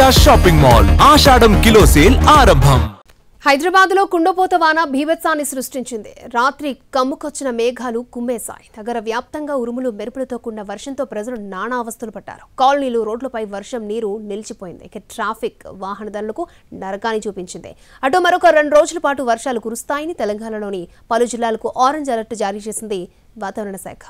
విజయ shopping mall ఆషాఢం kilo sale ఆరంభం. హైదరాబాద్లో కుండపోత వాన భీభత్సాన్ని సృష్టించింది. రాత్రి కమ్ముకొచ్చిన మేఘాలు కుమ్మేశాయి. నగర వ్యాప్తంగా ఉరుములు మెరుపులతో కూడిన వర్షంతో ప్రజలు నానా అవస్థలు పడ్డారు. కాలనీలు, రోడ్లపై వర్షం నీరు నిలిచిపోయింది. ఇక ట్రాఫిక్ వాహనదారులకు నరకాన్ని చూపించింది. అటు మరొక 2 రోజుల పాటు వర్షాలు కురుస్తాయని తెలంగాణలోని పలు జిల్లాలకు ఆరెంజ్ అలర్ట్ జారీ చేసింది వాతావరణ శాఖ.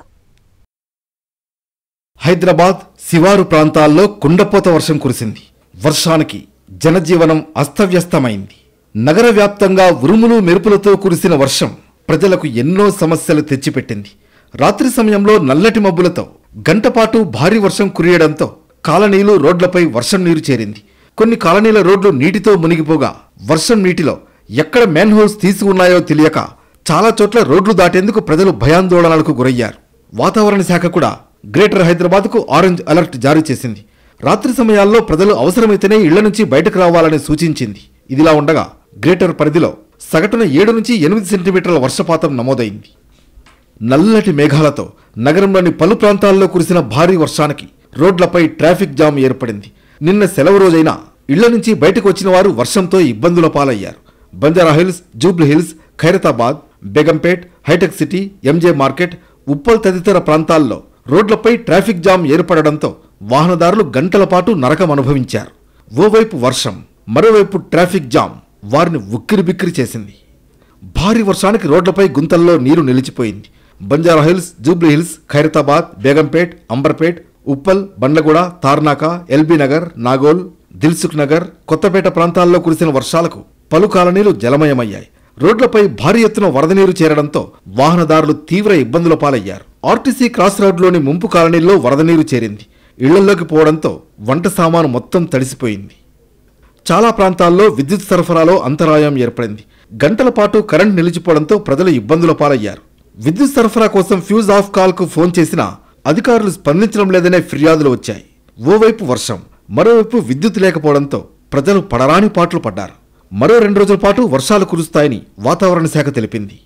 హైదరాబాద్ శివారు ప్రాంతాల్లో కుండపోత వర్షం కురిసింది. వర్షానికి జనజీవనం అస్తవ్యస్తమైంది. నగర వ్యాప్తంగా ఉరుములు మెరుపులతో కురిసిన వర్షం ప్రజలకు ఎన్నో సమస్యలు తెచ్చిపెట్టింది. రాత్రి సమయంలో నల్లటి మబ్బులతో గంటపాటు భారీ వర్షం కురియడంతో కాలనీలు, రోడ్లపై వర్షం నీరు చేరింది. కొన్ని కాలనీల రోడ్లు నీటితో మునిగిపోగా వర్షం నీటిలో ఎక్కడ మ్యాన్హోల్స్ తీసి ఉన్నాయో తెలియక చాలా చోట్ల రోడ్లు దాటేందుకు ప్రజలు భయాందోళనలకు గురయ్యారు. వాతావరణ శాఖ కూడా గ్రేటర్ హైదరాబాద్కు ఆరెంజ్ అలర్ట్ జారీ చేసింది. రాత్రి సమయాల్లో ప్రజలు అవసరమైతేనే ఇళ్ల నుంచి బయటకు రావాలని సూచించింది. ఇదిలా ఉండగా గ్రేటర్ పరిధిలో సగటున 7 నుంచి 8 సెంటీమీటర్ల వర్షపాతం నమోదైంది. నల్లటి మేఘాలతో నగరంలోని పలు ప్రాంతాల్లో కురిసిన భారీ వర్షానికి రోడ్లపై ట్రాఫిక్ జామ్ ఏర్పడింది. నిన్న సెలవు రోజైనా ఇళ్ల నుంచి బయటకు వచ్చిన వారు వర్షంతో ఇబ్బందుల పాలయ్యారు. బంజారాహిల్స్, జూబ్లీ హిల్స్, ఖైరతాబాద్, బేగంపేట్, హైటెక్ సిటీ, ఎంజే మార్కెట్, ఉప్పల్ తదితర ప్రాంతాల్లో రోడ్లపై ట్రాఫిక్ జామ్ ఏర్పడడంతో వాహనదారులు గంటల పాటు నరకం అనుభవించారు. ఓవైపు వర్షం, మరోవైపు ట్రాఫిక్ జామ్ వారిని ఉక్కిరిబిక్కిరి చేసింది. భారీ వర్షానికి రోడ్లపై గుంతల్లో నీరు నిలిచిపోయింది. బంజారాహిల్స్, జూబ్లీ హిల్స్, ఖైరతాబాద్, బేగంపేట్, అంబర్పేట్, ఉప్పల్, బండ్లగూడ, తార్నాక, ఎల్బీ నగర్, నాగోల్, దిల్సుఖ్ నగర్, కొత్తపేట ప్రాంతాల్లో కురిసిన వర్షాలకు పలు కాలనీలు జలమయమయ్యాయి. రోడ్లపై భారీ ఎత్తున వరద నీరు చేరడంతో వాహనదారులు తీవ్ర ఇబ్బందుల పాలయ్యారు. ఆర్టీసీ క్రాస్ రోడ్లోని ముంపు కాలనీల్లో వరద నీరు చేరింది. ఇళ్లలోకి పోవడంతో వంట సామాను మొత్తం తడిసిపోయింది. చాలా ప్రాంతాల్లో విద్యుత్ సరఫరాలో అంతరాయం ఏర్పడింది. గంటల పాటు కరెంట్ నిలిచిపోవడంతో ప్రజలు ఇబ్బందుల పాలయ్యారు. విద్యుత్ సరఫరా కోసం ఫ్యూజ్ ఆఫ్ కాల్కు ఫోన్ చేసినా అధికారులు స్పందించడం లేదనే ఫిర్యాదులు వచ్చాయి. ఓవైపు వర్షం, మరోవైపు విద్యుత్ లేకపోవడంతో ప్రజలు పడరాని పాట్లు పడ్డారు. మరో 2 రోజుల పాటు వర్షాలు కురుస్తాయని వాతావరణ శాఖ తెలిపింది.